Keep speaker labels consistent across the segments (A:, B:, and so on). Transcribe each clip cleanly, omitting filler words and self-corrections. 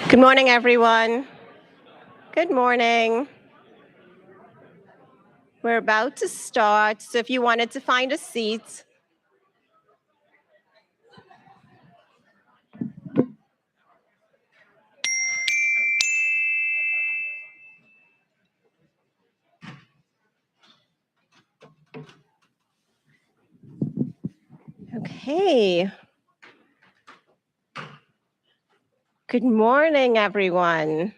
A: Good morning, everyone. Good morning. We're about to start, so if you wanted to find a seat. Okay. Good morning, everyone.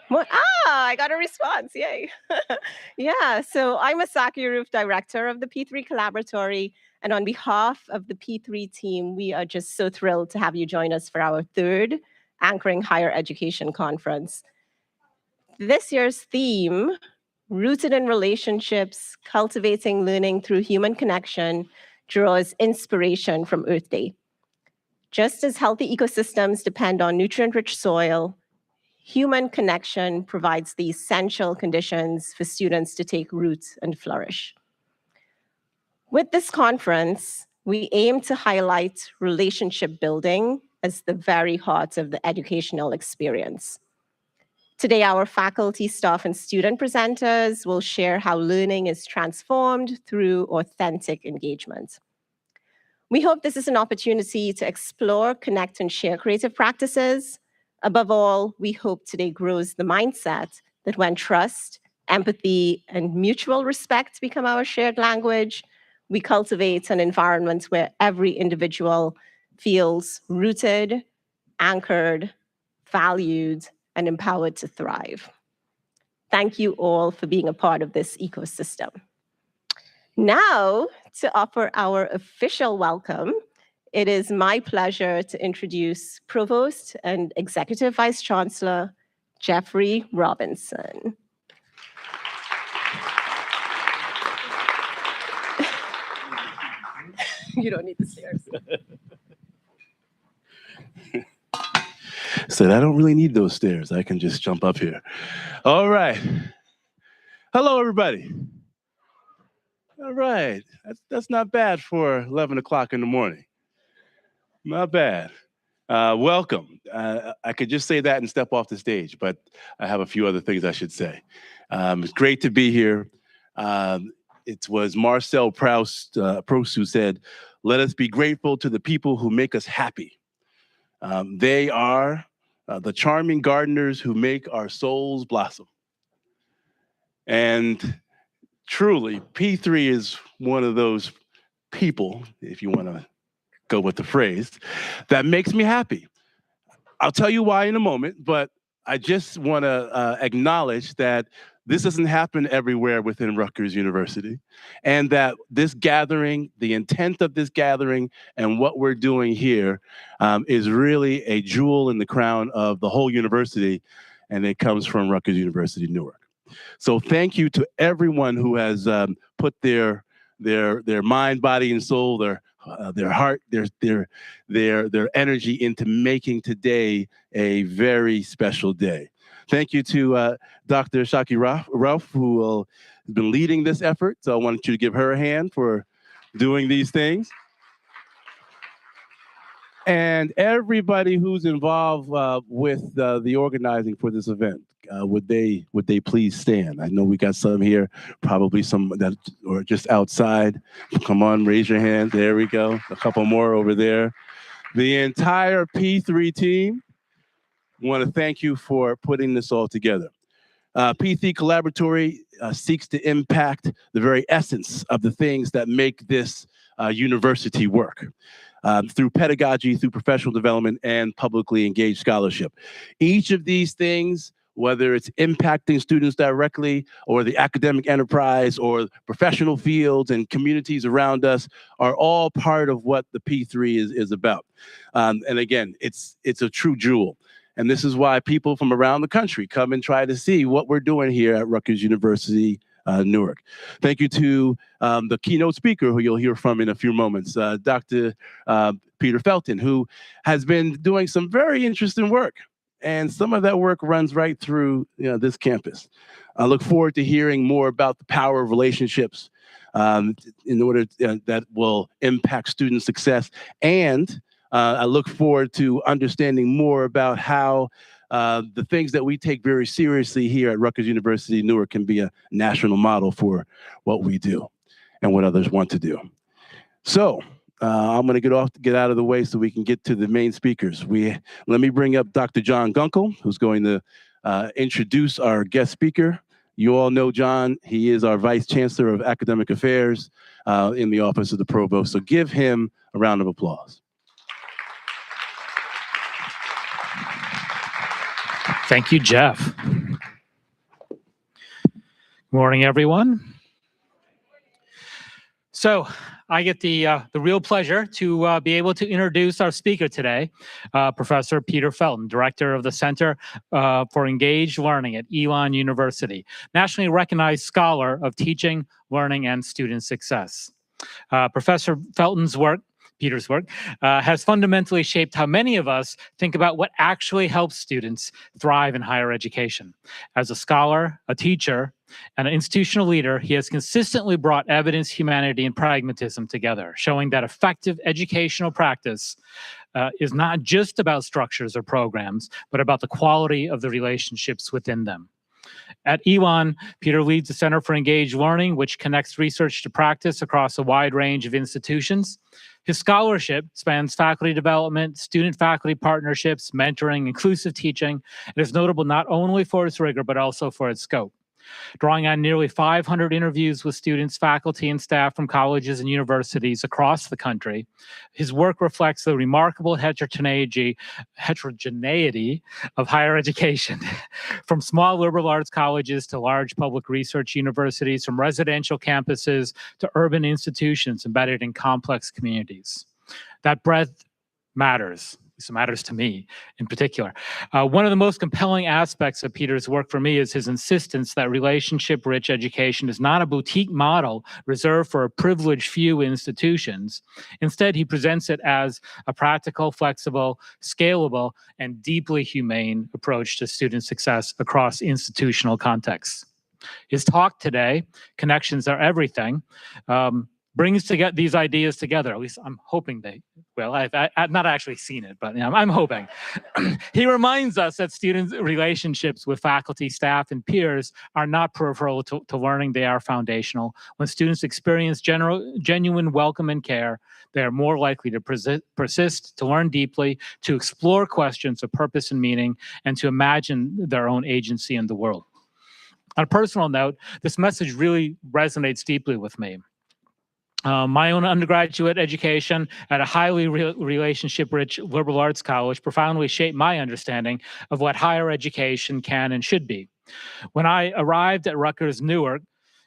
A: I got a response, yay. Yeah, so I'm Asaki Roof, director of the P3 Collaboratory, and on behalf of the P3 team, we are just so thrilled to have you join us for our third Anchoring Higher Education Conference. This year's theme, Rooted in Relationships, Cultivating Learning Through Human Connection, draws inspiration from Earth Day. Just as healthy ecosystems depend on nutrient-rich soil, human connection provides the essential conditions for students to take root and flourish. With this conference, we aim to highlight relationship building as the very heart of the educational experience. Today, our faculty, staff, and student presenters will share how learning is transformed through authentic engagement. We hope this is an opportunity to explore, connect, and share creative practices. Above all, we hope today grows the mindset that when trust, empathy, and mutual respect become our shared language, we cultivate an environment where every individual feels rooted, anchored, valued, and empowered to thrive. Thank you all for being a part of this ecosystem. Now, to offer our official welcome, it is my pleasure to introduce Provost and Executive Vice Chancellor, Jeffrey Robinson. You don't need the stairs.
B: Said, I don't really need those stairs. I can just jump up here. All right. Hello, everybody. All right. That's not bad for 11 o'clock in the morning. Not bad. Welcome. I could just say that and step off the stage, but I have a few other things I should say. It's great to be here. It was Marcel Proust who said, let us be grateful to the people who make us happy. They are the charming gardeners who make our souls blossom. And truly, P3 is one of those people, if you want to go with the phrase, that makes me happy. I'll tell you why in a moment, but I just want to acknowledge that this doesn't happen everywhere within Rutgers University, and that this gathering, the intent of this gathering and what we're doing here is really a jewel in the crown of the whole university, and it comes from Rutgers University, Newark. So thank you to everyone who has put their mind, body, and soul, their heart, their energy into making today a very special day. Thank you to Dr. Shaki Ralph, who has been leading this effort. So I wanted you to give her a hand for doing these things. And everybody who's involved with the organizing for this event, would they please stand? I know we got some here, probably some that are just outside. Come on, raise your hand. There we go. A couple more over there. The entire P3 team, I want to thank you for putting this all together. P3 Collaboratory seeks to impact the very essence of the things that make this university work. Through pedagogy, through professional development, and publicly engaged scholarship. Each of these things, whether it's impacting students directly or the academic enterprise or professional fields and communities around us, are all part of what the P3 is about. And again, it's a true jewel. And this is why people from around the country come and try to see what we're doing here at Rutgers University, Newark. Thank you to the keynote speaker, who you'll hear from in a few moments, Dr. Peter Felten, who has been doing some very interesting work. And some of that work runs right through this campus. I look forward to hearing more about the power of relationships in order that will impact student success and I look forward to understanding more about how the things that we take very seriously here at Rutgers University Newark can be a national model for what we do and what others want to do. So I'm going to get out of the way so we can get to the main speakers. Let me bring up Dr. John Gunkel, who's going to introduce our guest speaker. You all know John. He is our Vice Chancellor of Academic Affairs in the Office of the Provost. So give him a round of applause.
C: Thank you, Jeff. Good morning, everyone. So I get the real pleasure to be able to introduce our speaker today, Professor Peter Felten, Director of the Center for Engaged Learning at Elon University, nationally recognized scholar of teaching, learning, and student success. Professor Felten's work, Peter's work, has fundamentally shaped how many of us think about what actually helps students thrive in higher education. As a scholar, a teacher, and an institutional leader, he has consistently brought evidence, humanity, and pragmatism together, showing that effective educational practice is not just about structures or programs, but about the quality of the relationships within them. At Elon, Peter leads the Center for Engaged Learning, which connects research to practice across a wide range of institutions. His scholarship spans faculty development, student-faculty partnerships, mentoring, inclusive teaching, and is notable not only for its rigor, but also for its scope. Drawing on nearly 500 interviews with students, faculty, and staff from colleges and universities across the country, his work reflects the remarkable heterogeneity of higher education, from small liberal arts colleges to large public research universities, from residential campuses to urban institutions embedded in complex communities. That breadth matters. It matters to me in particular. One of the most compelling aspects of Peter's work for me is his insistence that relationship-rich education is not a boutique model reserved for a privileged few institutions. Instead, he presents it as a practical, flexible, scalable, and deeply humane approach to student success across institutional contexts. His talk today, Connections Are Everything, brings these ideas together. At least I'm hoping they will. I've not actually seen it, but I'm hoping. He reminds us that students' relationships with faculty, staff, and peers are not peripheral to learning. They are foundational. When students experience genuine welcome and care, they are more likely to persist, to learn deeply, to explore questions of purpose and meaning, and to imagine their own agency in the world. On a personal note, this message really resonates deeply with me. My own undergraduate education at a highly relationship-rich liberal arts college profoundly shaped my understanding of what higher education can and should be. When I arrived at Rutgers Newark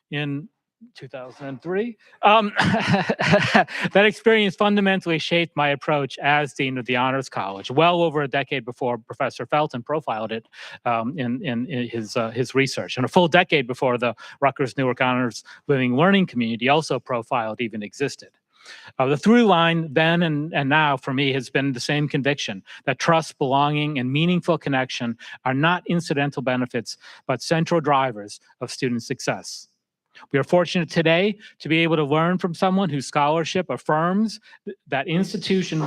C: in 2003, that experience fundamentally shaped my approach as Dean of the Honors College, well over a decade before Professor Felten profiled it in his research, and a full decade before the Rutgers Newark Honors Living Learning community also profiled even existed. The through line then and now for me has been the same conviction that trust, belonging, and meaningful connection are not incidental benefits, but central drivers of student success. We are fortunate today to be able to learn from someone whose scholarship affirms that intuition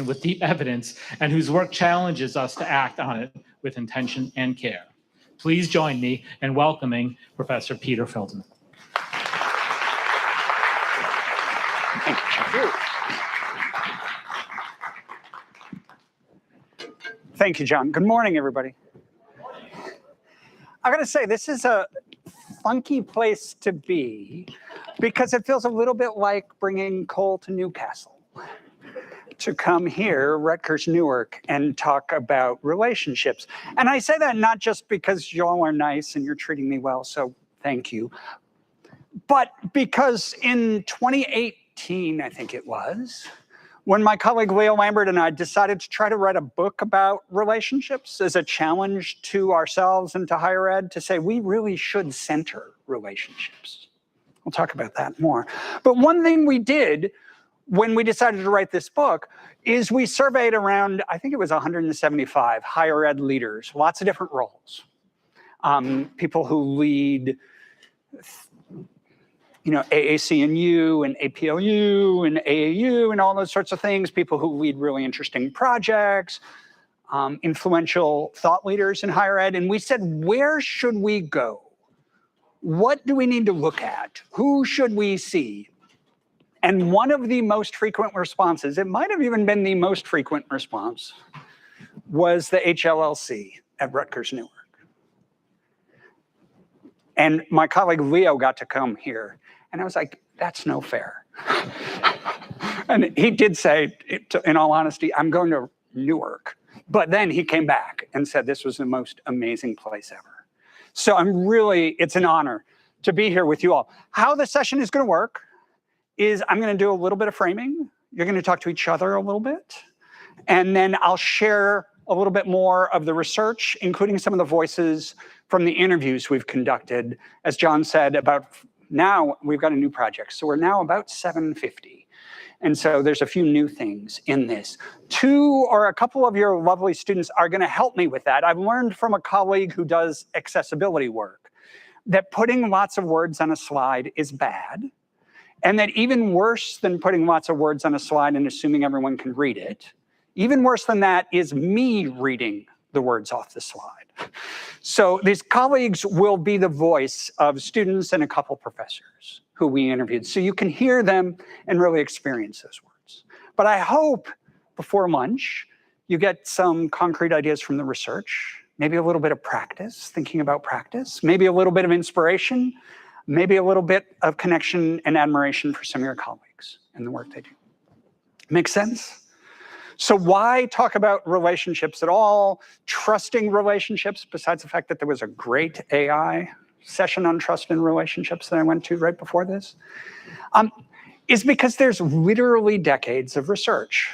C: with deep evidence, and whose work challenges us to act on it with intention and care. Please join me in welcoming Professor Peter Felten.
D: Thank you, John. Good morning, everybody. I gotta say, this is a funky place to be because it feels a little bit like bringing coal to Newcastle. To come here, Rutgers Newark, and talk about relationships. And I say that not just because y'all are nice and you're treating me well, so thank you, but because in 2018, I think it was, when my colleague Leo Lambert and I decided to try to write a book about relationships as a challenge to ourselves and to higher ed, to say we really should center relationships. We'll talk about that more. But one thing we did when we decided to write this book is we surveyed around, I think it was 175 higher ed leaders, lots of different roles. People who lead AAC&U and APLU and AAU and all those sorts of things, people who lead really interesting projects, influential thought leaders in higher ed. And we said, where should we go? What do we need to look at? Who should we see? And one of the most frequent responses, it might have even been the most frequent response, was the HLLC at Rutgers Newark. And my colleague Leo got to come here. And I was like, that's no fair. And he did say, in all honesty, I'm going to Newark. But then he came back and said this was the most amazing place ever. So it's an honor to be here with you all. How the session is going to work is I'm going to do a little bit of framing. You're going to talk to each other a little bit. And then I'll share a little bit more of the research, including some of the voices from the interviews we've conducted. As John said, now we've got a new project. So we're now about 750. And so there's a few new things in this. A couple of your lovely students are going to help me with that. I've learned from a colleague who does accessibility work that putting lots of words on a slide is bad. And that even worse than putting lots of words on a slide and assuming everyone can read it, even worse than that is me reading the words off the slide. So these colleagues will be the voice of students and a couple professors who we interviewed. So you can hear them and really experience those words. But I hope before lunch, you get some concrete ideas from the research, maybe a little bit of practice, thinking about practice, maybe a little bit of inspiration, maybe a little bit of connection and admiration for some of your colleagues and the work they do. Make sense? So why talk about relationships at all? Trusting relationships, besides the fact that there was a great AI session on trust and relationships that I went to right before this, is because there's literally decades of research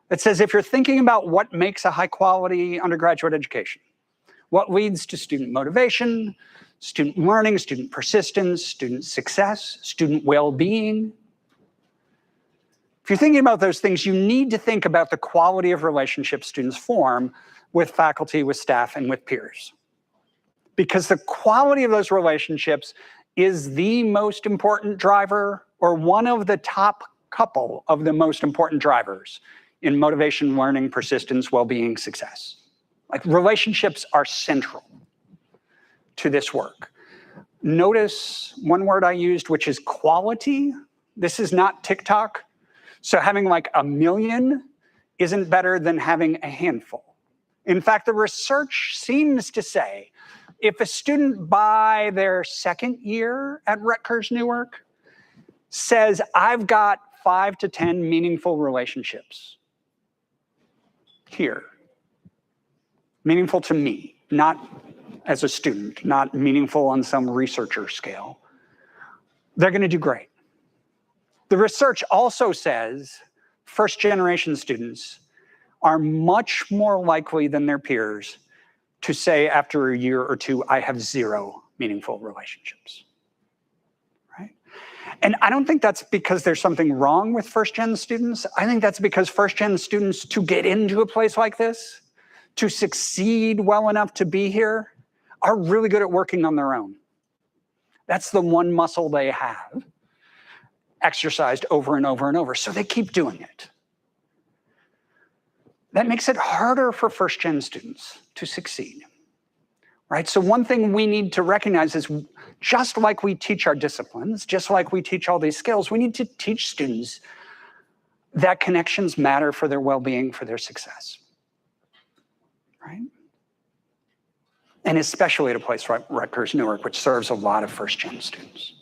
D: that says if you're thinking about what makes a high quality undergraduate education, what leads to student motivation, student learning, student persistence, student success, student well-being, if you're thinking about those things, you need to think about the quality of relationships students form with faculty, with staff, and with peers. Because the quality of those relationships is the most important driver, or one of the top couple of the most important drivers in motivation, learning, persistence, well-being, success. Like relationships are central to this work. Notice one word I used, which is quality. This is not TikTok. So having like 1 million isn't better than having a handful. In fact, the research seems to say if a student by their second year at Rutgers Newark says, I've got 5 to 10 meaningful relationships here, meaningful to me, not as a student, not meaningful on some researcher scale, they're going to do great. The research also says first-generation students are much more likely than their peers to say after a year or two, I have 0 meaningful relationships, right? And I don't think that's because there's something wrong with first-gen students. I think that's because first-gen students, to get into a place like this, to succeed well enough to be here, are really good at working on their own. That's the one muscle they have, exercised over and over and over, so they keep doing it. That makes it harder for first-gen students to succeed, right? So one thing we need to recognize is just like we teach our disciplines, just like we teach all these skills, we need to teach students that connections matter for their well-being, for their success, right? And especially at a place like Rutgers Newark, which serves a lot of first-gen students.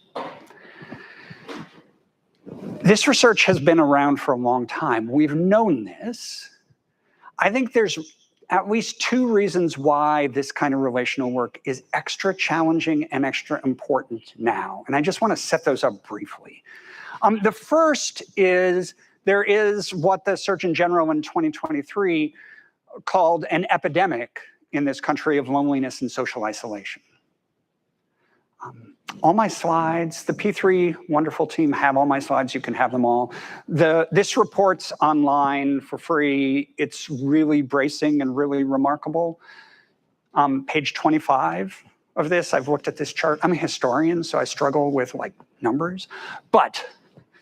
D: This research has been around for a long time. We've known this. I think there's at least 2 reasons why this kind of relational work is extra challenging and extra important now. And I just want to set those up briefly. The first is there is what the Surgeon General in 2023 called an epidemic in this country of loneliness and social isolation. All my slides, the P3 wonderful team have all my slides. You can have them all. This report's online for free. It's really bracing and really remarkable. Page 25 of this. I've looked at this chart. I'm a historian, so I struggle with like numbers, but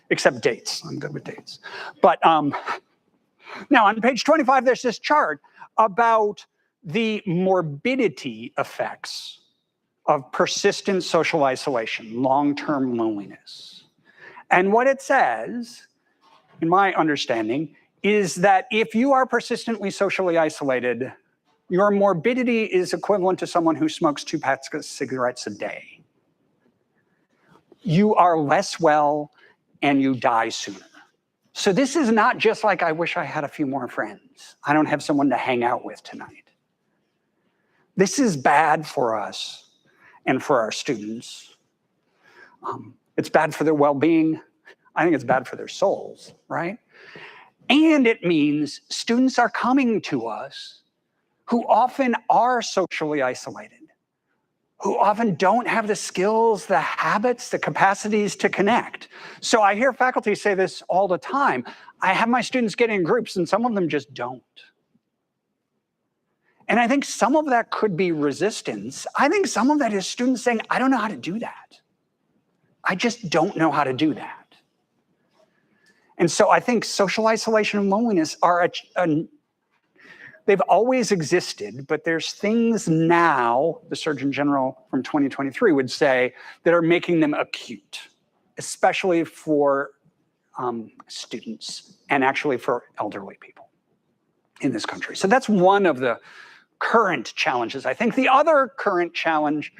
D: except dates. I'm good with dates. But now on page 25, there's this chart about the morbidity effects of persistent social isolation, long-term loneliness. And what it says, in my understanding, is that if you are persistently socially isolated, your morbidity is equivalent to someone who smokes 2 packs of cigarettes a day. You are less well and you die sooner. So this is not just like, I wish I had a few more friends. I don't have someone to hang out with tonight. This is bad for us and for our students. It's bad for their well-being. I think it's bad for their souls, right? And it means students are coming to us who often are socially isolated, who often don't have the skills, the habits, the capacities to connect. So I hear faculty say this all the time. I have my students get in groups and some of them just don't. And I think some of that could be resistance. I think some of that is students saying, I don't know how to do that. I just don't know how to do that. And so I think social isolation and loneliness are they've always existed, but there's things now, the Surgeon General from 2023 would say, that are making them acute, especially for students and actually for elderly people in this country. So that's one of the current challenges. I think the other current challenge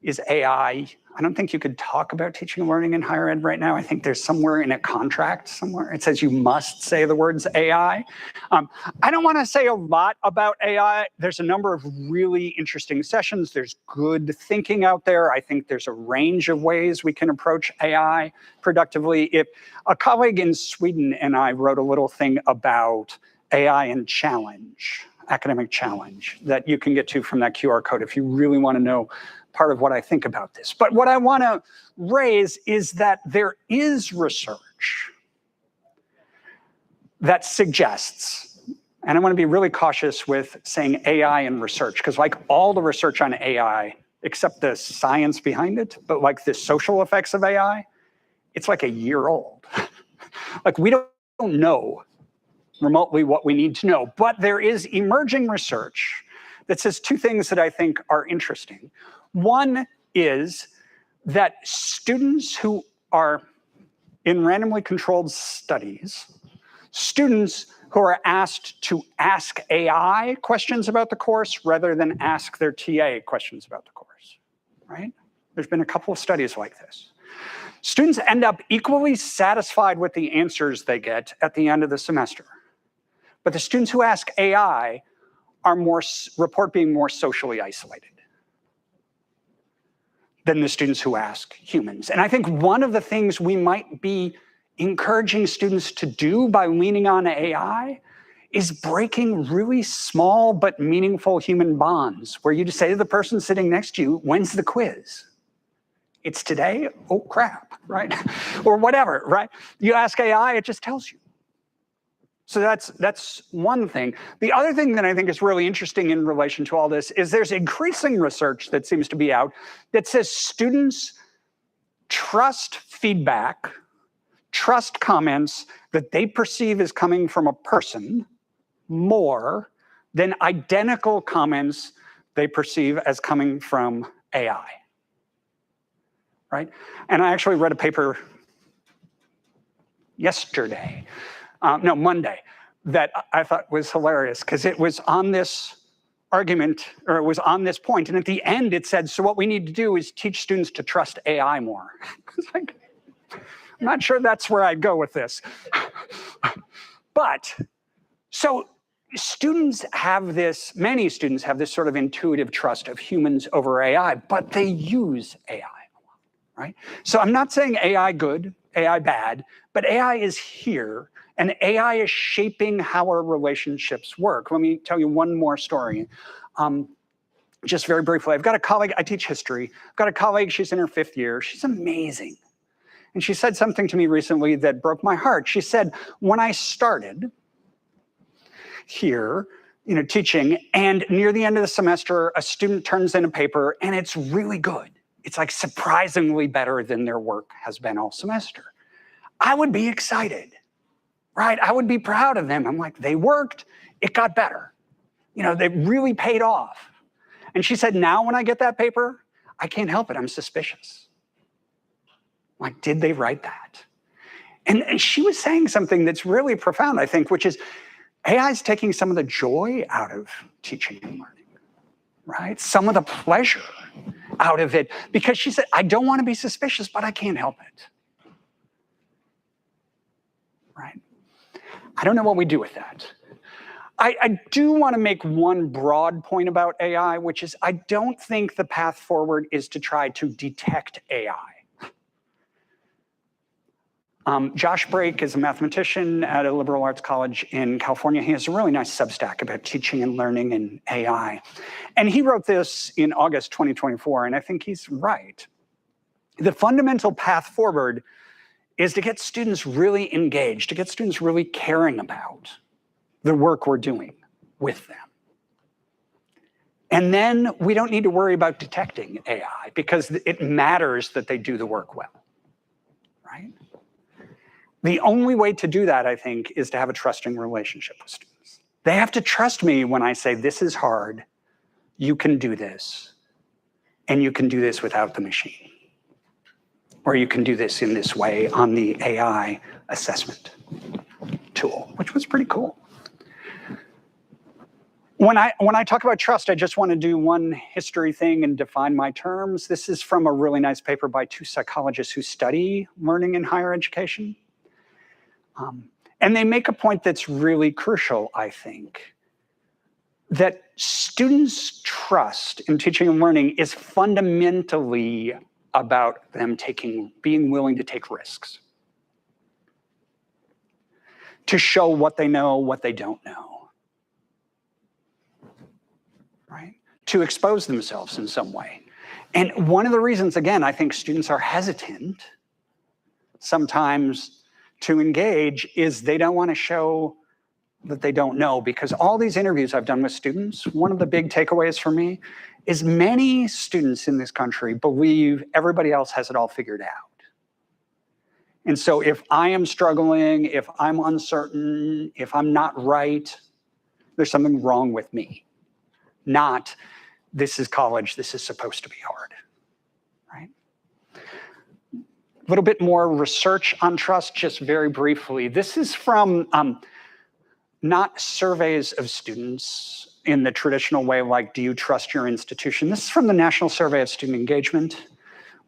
D: is AI. I don't think you could talk about teaching and learning in higher ed right now. I think there's somewhere in a contract somewhere it says you must say the words AI. I don't want to say a lot about AI. There's a number of really interesting sessions. There's good thinking out there. I think there's a range of ways we can approach AI productively. If a colleague in Sweden and I wrote a little thing about AI and challenge, academic challenge, that you can get to from that QR code if you really want to know part of what I think about this. But what I want to raise is that there is research that suggests, and I want to be really cautious with saying AI and research, because like all the research on AI, except the science behind it, but like the social effects of AI, it's like a year old. Like we don't know remotely what we need to know, but there is emerging research that says 2 things that I think are interesting. One is that students who are in randomly controlled studies, students who are asked to ask AI questions about the course rather than ask their TA questions about the course, right? There's been a couple of studies like this. Students end up equally satisfied with the answers they get at the end of the semester. But the students who ask AI report being more socially isolated than the students who ask humans. And I think one of the things we might be encouraging students to do by leaning on AI is breaking really small but meaningful human bonds, where you just say to the person sitting next to you, when's the quiz? It's today? Oh, crap, right? Or whatever, right? You ask AI, it just tells you. So that's one thing. The other thing that I think is really interesting in relation to all this is there's increasing research that seems to be out that says students trust feedback, trust comments that they perceive as coming from a person more than identical comments they perceive as coming from AI, right? And I actually read a paper yesterday, Monday, that I thought was hilarious because it was on this argument, or it was on this point, and at the end it said, so what we need to do is teach students to trust AI more. It's like, I'm not sure that's where I'd go with this. But, so students have this, many students have this sort of intuitive trust of humans over AI, but they use AI a lot, right? So I'm not saying AI good, AI bad, but AI is here. And AI is shaping how our relationships work. Let me tell you one more story. Just very briefly, I've got a colleague, I teach history. I've got a colleague, she's in her 5th year. She's amazing. And she said something to me recently that broke my heart. She said, when I started here, teaching, and near the end of the semester, a student turns in a paper and it's really good. It's like surprisingly better than their work has been all semester. I would be excited, right? I would be proud of them. I'm like, they worked, it got better. They really paid off. And she said, now when I get that paper, I can't help it. I'm suspicious. Like, did they write that? And she was saying something that's really profound, I think, which is AI is taking some of the joy out of teaching and learning, right? Some of the pleasure out of it, because she said, I don't want to be suspicious, but I can't help it, right? I don't know what we do with that. I do want to make one broad point about AI, which is I don't think the path forward is to try to detect AI. Josh Brake is a mathematician at a liberal arts college in California. He has a really nice Substack about teaching and learning and AI. And he wrote this in August 2024, and I think he's right. The fundamental path forward is to get students really engaged, to get students really caring about the work we're doing with them. And then we don't need to worry about detecting AI because it matters that they do the work well, right? The only way to do that, I think, is to have a trusting relationship with students. They have to trust me when I say, this is hard, you can do this, and you can do this without the machine. Or you can do this in this way on the AI assessment tool, which was pretty cool. When I talk about trust, I just want to do one history thing and define my terms. This is from a really nice paper by two psychologists who study learning in higher education. And they make a point that's really crucial, I think, that students' trust in teaching and learning is fundamentally about them being willing to take risks, to show what they know, what they don't know, right? To expose themselves in some way. And one of the reasons, again, I think students are hesitant sometimes to engage is they don't want to show that they don't know, because all these interviews I've done with students, one of the big takeaways for me is many students in this country believe everybody else has it all figured out. And so if I am struggling, if I'm uncertain, if I'm not right, there's something wrong with me. Not, this is college, this is supposed to be hard, right? A little bit more research on trust, just very briefly. This is from not surveys of students in the traditional way, like, do you trust your institution? This is from the National Survey of Student Engagement,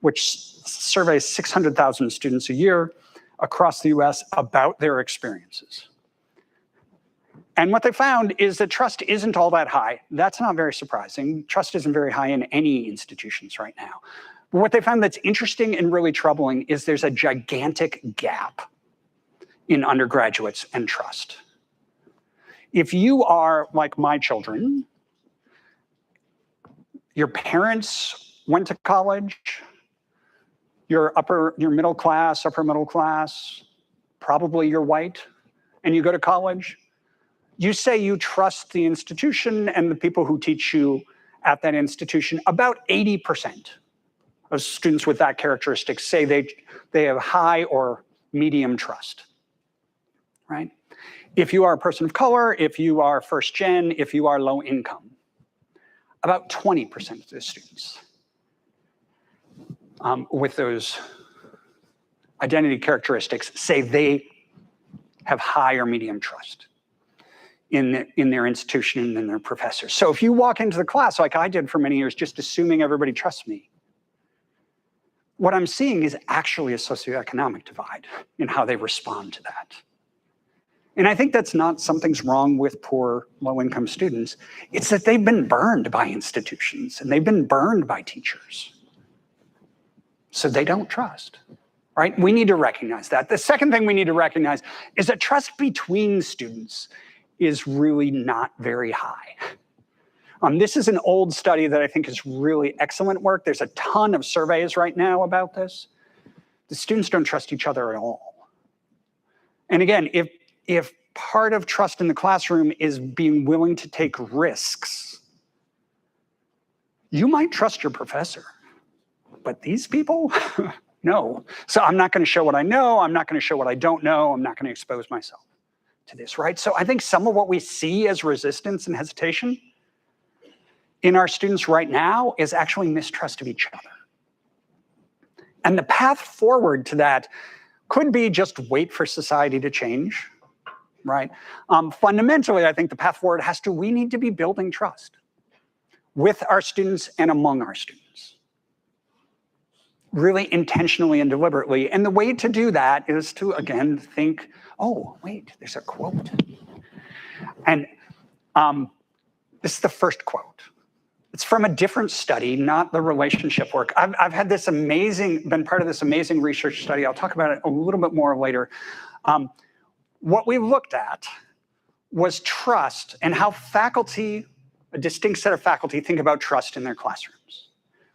D: which surveys 600,000 students a year across the US about their experiences. And what they found is that trust isn't all that high. That's not very surprising. Trust isn't very high in any institutions right now. But what they found that's interesting and really troubling is there's a gigantic gap in undergraduates and trust. If you are like my children, your parents went to college, you're middle class, upper middle class, probably you're white, and you go to college, you say you trust the institution and the people who teach you at that institution. About 80% of students with that characteristic say they have high or medium trust, right? If you are a person of color, if you are first gen, if you are low income, about 20% of the students with those identity characteristics say they have high or medium trust in their institution and in their professors. So if you walk into the class like I did for many years, just assuming everybody trusts me, what I'm seeing is actually a socioeconomic divide in how they respond to that. And I think that's not something's wrong with poor, low-income students. It's that they've been burned by institutions and they've been burned by teachers. So they don't trust, right? We need to recognize that. The second thing we need to recognize is that trust between students is really not very high. This is an old study that I think is really excellent work. There's a ton of surveys right now about this. The students don't trust each other at all. And again, if part of trust in the classroom is being willing to take risks. You might trust your professor, but these people, no. So I'm not going to show what I know. I'm not going to show what I don't know. I'm not going to expose myself to this, right? So I think some of what we see as resistance and hesitation in our students right now is actually mistrust of each other. And the path forward to that could be just wait for society to change, right? Fundamentally, I think the path forward we need to be building trust with our students and among our students, really intentionally and deliberately. And the way to do that is to, again, think, oh, wait, there's a quote. And this is the first quote. It's from a different study, not the relationship work. I've had this been part of this amazing research study. I'll talk about it a little bit more later. What we looked at was trust and how faculty, a distinct set of faculty, think about trust in their classrooms.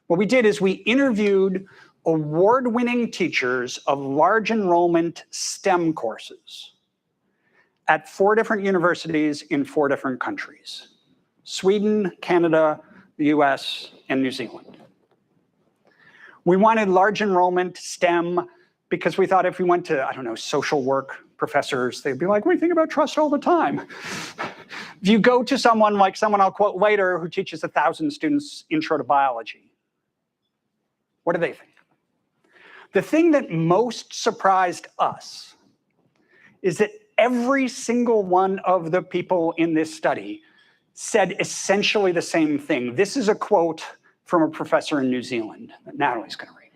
D: What we did is we interviewed award-winning teachers of large enrollment STEM courses at 4 different universities in 4 different countries: Sweden, Canada, the US, and New Zealand. We wanted large enrollment STEM because we thought if we went to, I don't know, social work professors, they'd be like, we think about trust all the time. If you go to someone like someone I'll quote later who teaches 1,000 students intro to biology, what do they think? The thing that most surprised us is that every single one of the people in this study said essentially the same thing. This is a quote from a professor in New Zealand that Natalie's going to read.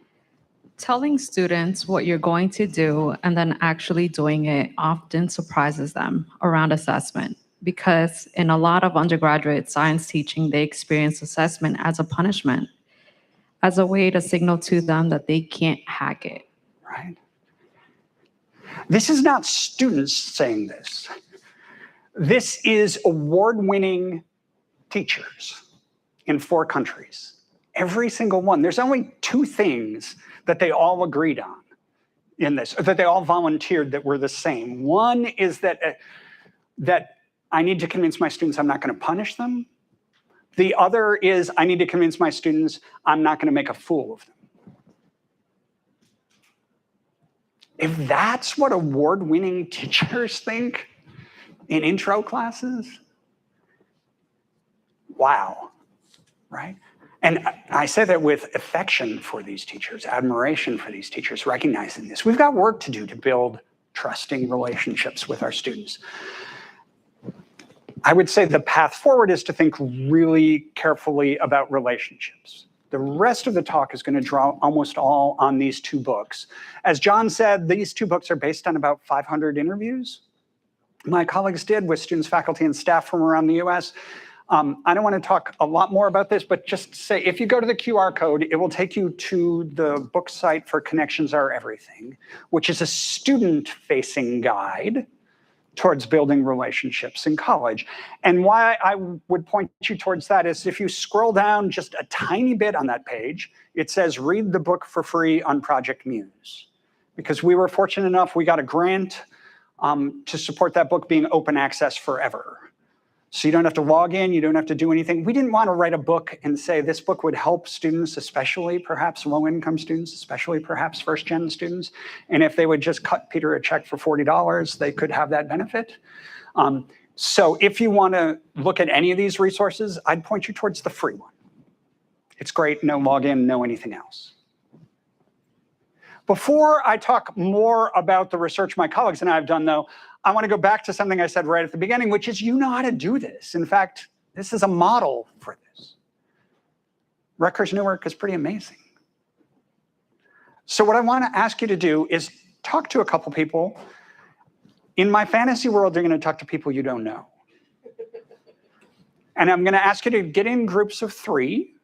E: Telling students what you're going to do and then actually doing it often surprises them around assessment, because in a lot of undergraduate science teaching, they experience assessment as a punishment, as a way to signal to them that they can't hack it.
D: Right? This is not students saying this. This is award-winning teachers in 4 countries. Every single one. There's only 2 things that they all agreed on in this, that they all volunteered that were the same. One is that I need to convince my students I'm not going to punish them. The other is I need to convince my students I'm not going to make a fool of them. If that's what award-winning teachers think in intro classes, wow, right? And I say that with affection for these teachers, admiration for these teachers, recognizing this. We've got work to do to build trusting relationships with our students. I would say the path forward is to think really carefully about relationships. The rest of the talk is going to draw almost all on these 2 books. As John said, these 2 books are based on about 500 interviews my colleagues did with students, faculty, and staff from around the US. I don't want to talk a lot more about this, but just say, if you go to the QR code, it will take you to the book site for Connections Are Everything, which is a student-facing guide towards building relationships in college. And why I would point you towards that is if you scroll down just a tiny bit on that page, it says, read the book for free on Project Muse. Because we were fortunate enough, we got a grant to support that book being open access forever. So you don't have to log in, you don't have to do anything. We didn't want to write a book and say this book would help students, especially perhaps low-income students, especially perhaps first-gen students. And if they would just cut Peter a check for $40, they could have that benefit. So if you want to look at any of these resources, I'd point you towards the free one. It's great, no login, no anything else. Before I talk more about the research my colleagues and I have done, though, I want to go back to something I said right at the beginning, which is you know how to do this. In fact, this is a model for this. Rutgers Newark is pretty amazing. So what I want to ask you to do is talk to a couple people. In my fantasy world, you're going to talk to people you don't know. And I'm going to ask you to get in groups of 3.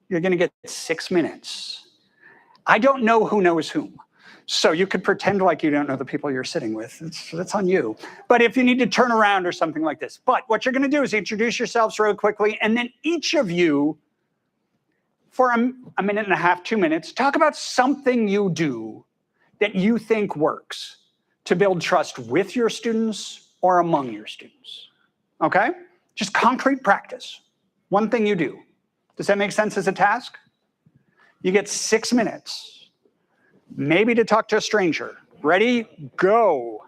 D: You're going to get 6 minutes. I don't know who knows whom. So you could pretend like you don't know the people you're sitting with. That's on you. But if you need to turn around or something like this. But what you're going to do is introduce yourselves real quickly, and then each of you, for a minute and a half, 2 minutes, talk about something you do that you think works to build trust with your students or among your students. Okay? Just concrete practice. One thing you do. Does that make sense as a task? You get 6 minutes, maybe to talk to a stranger. Ready? Go.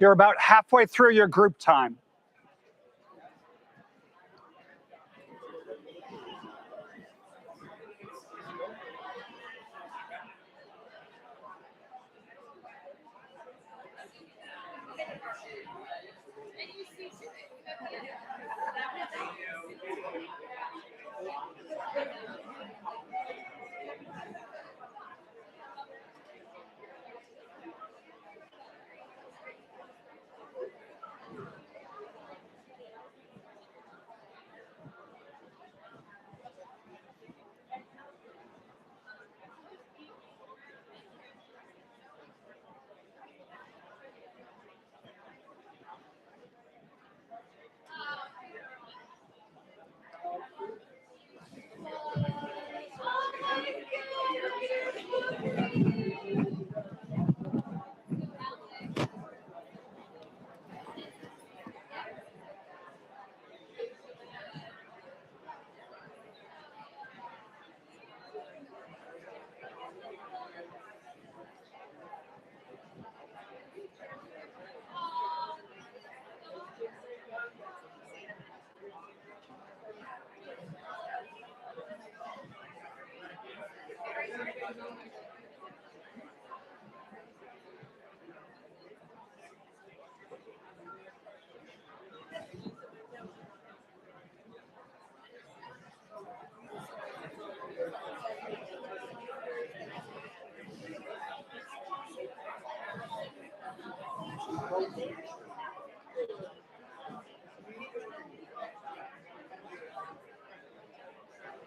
D: You're about halfway through your group time.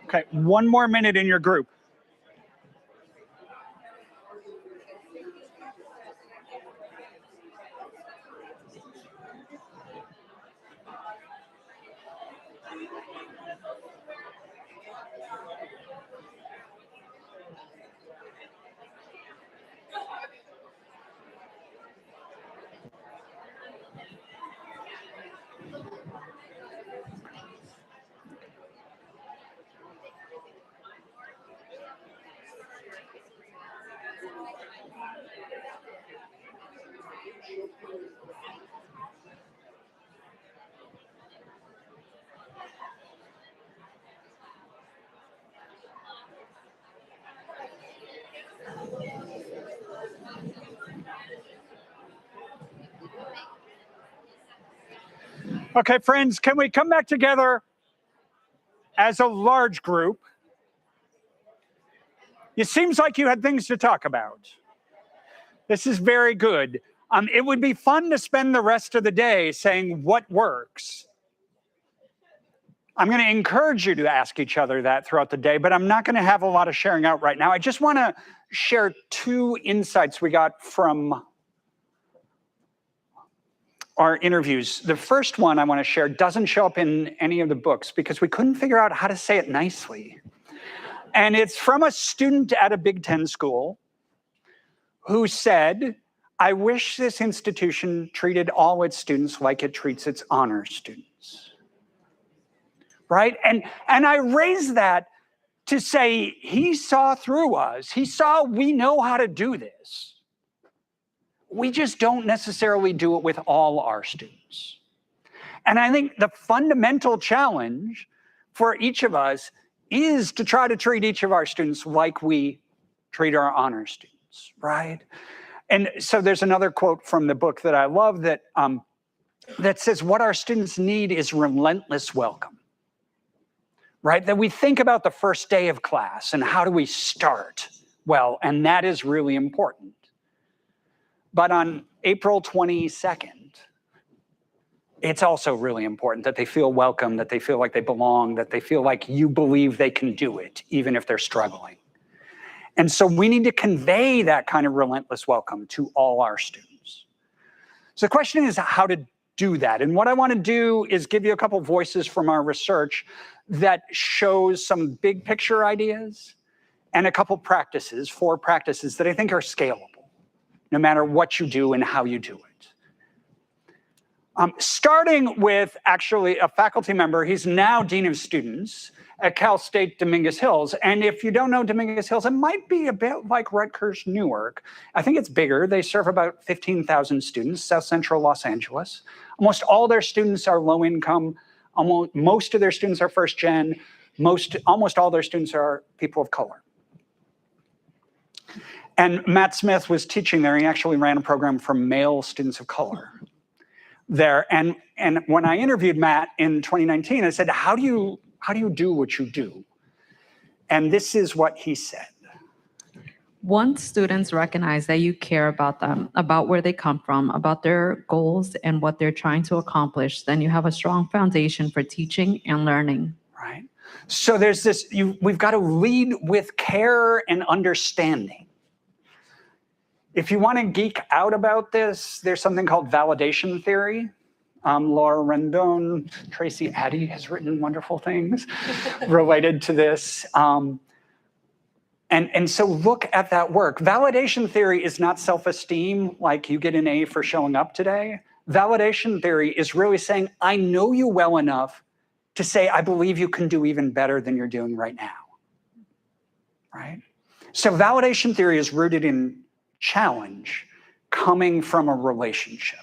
D: Okay, 1 more minute in your group. Okay, friends, can we come back together as a large group? It seems like you had things to talk about. This is very good. It would be fun to spend the rest of the day saying what works. I'm going to encourage you to ask each other that throughout the day, but I'm not going to have a lot of sharing out right now. I just want to share 2 insights we got from our interviews. The first one I want to share doesn't show up in any of the books because we couldn't figure out how to say it nicely. And it's from a student at a Big Ten school who said, "I wish this institution treated all its students like it treats its honor students." Right? And I raise that to say he saw through us. He saw we know how to do this. We just don't necessarily do it with all our students. And I think the fundamental challenge for each of us is to try to treat each of our students like we treat our honor students, right? And so there's another quote from the book that I love that says, what our students need is relentless welcome, right? That we think about the first day of class and how do we start well, and that is really important. But on April 22nd, it's also really important that they feel welcome, that they feel like they belong, that they feel like you believe they can do it, even if they're struggling. And so we need to convey that kind of relentless welcome to all our students. So the question is how to do that. And what I want to do is give you a couple voices from our research that shows some big picture ideas and a couple practices, 4 practices that I think are scalable, no matter what you do and how you do it. Starting with actually a faculty member, he's now Dean of Students at Cal State Dominguez Hills. And if you don't know Dominguez Hills, it might be a bit like Rutgers Newark. I think it's bigger. They serve about 15,000 students, South Central Los Angeles. Almost all their students are low income. Most of their students are first gen. Almost all their students are people of color. And Matt Smith was teaching there. He actually ran a program for male students of color there. And when I interviewed Matt in 2019, I said, how do you do what you do? And this is what he said.
E: Once students recognize that you care about them, about where they come from, about their goals and what they're trying to accomplish, then you have a strong foundation for teaching and learning.
D: Right. So there's this, we've got to lead with care and understanding. If you want to geek out about this, there's something called validation theory. Laura Rendon, Tracy Addy has written wonderful things related to this. And so look at that work. Validation theory is not self-esteem, like you get an A for showing up today. Validation theory is really saying, I know you well enough to say, I believe you can do even better than you're doing right now, right? So validation theory is rooted in challenge coming from a relationship.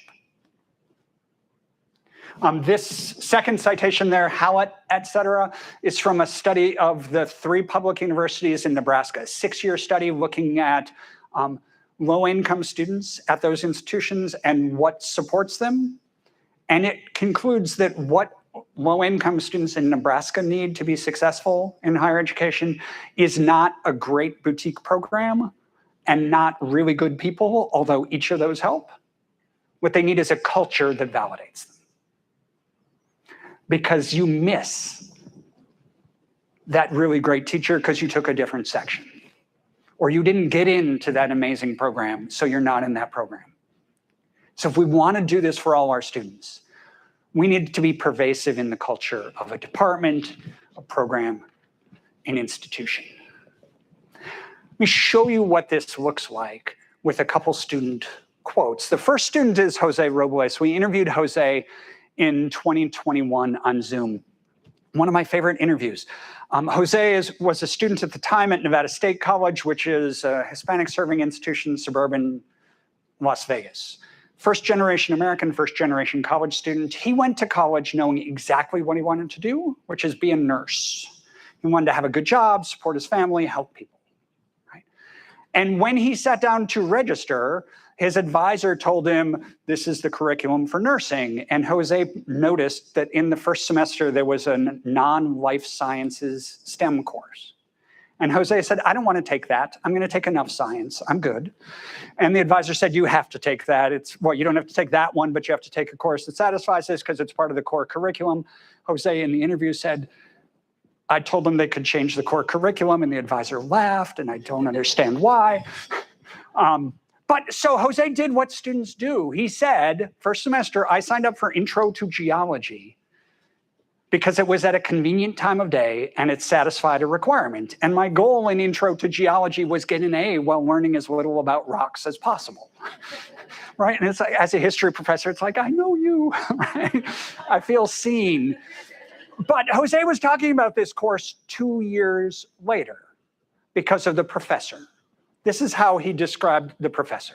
D: This second citation there, Hallett, et cetera, is from a study of the 3 public universities in Nebraska, a 6-year study looking at low-income students at those institutions and what supports them. And it concludes that what low-income students in Nebraska need to be successful in higher education is not a great boutique program and not really good people, although each of those help. What they need is a culture that validates them. Because you miss that really great teacher because you took a different section, or you didn't get into that amazing program, so you're not in that program. So if we want to do this for all our students, we need to be pervasive in the culture of a department, a program, an institution. Let me show you what this looks like with a couple student quotes. The first student is Jose Robles. We interviewed Jose in 2021 on Zoom. One of my favorite interviews. Jose was a student at the time at Nevada State College, which is a Hispanic serving institution in suburban Las Vegas. First generation American, first generation college student. He went to college knowing exactly what he wanted to do, which is be a nurse. He wanted to have a good job, support his family, help people. Right? And when he sat down to register, his advisor told him, this is the curriculum for nursing. And Jose noticed that in the first semester, there was a non-life sciences STEM course. And Jose said, I don't want to take that. I'm going to take enough science. I'm good. And the advisor said, you have to take that. You don't have to take that one, but you have to take a course that satisfies this because it's part of the core curriculum. Jose in the interview said, I told them they could change the core curriculum, and the advisor laughed, and I don't understand why. But so Jose did what students do. He said, first semester, I signed up for Intro to Geology because it was at a convenient time of day and it satisfied a requirement. And my goal in Intro to Geology was get an A while learning as little about rocks as possible. Right? And it's like, as a history professor, it's like, I know you, right? I feel seen. But Jose was talking about this course 2 years later because of the professor. This is how he described the professor.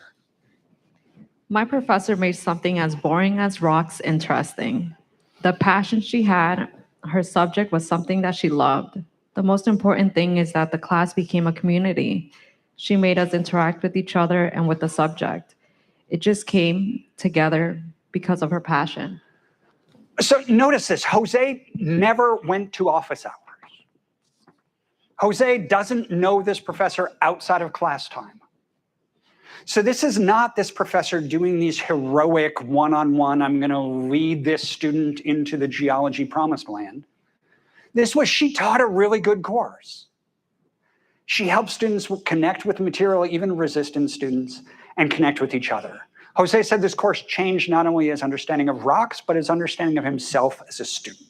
E: My professor made something as boring as rocks interesting. The passion she had, her subject was something that she loved. The most important thing is that the class became a community. She made us interact with each other and with the subject. It just came together because of her passion.
D: So notice this, Jose never went to office hours. Jose doesn't know this professor outside of class time. So this is not this professor doing these heroic one-on-one, I'm going to lead this student into the geology promised land. She taught a really good course. She helped students connect with material, even resistant students, and connect with each other. Jose said this course changed not only his understanding of rocks, but his understanding of himself as a student,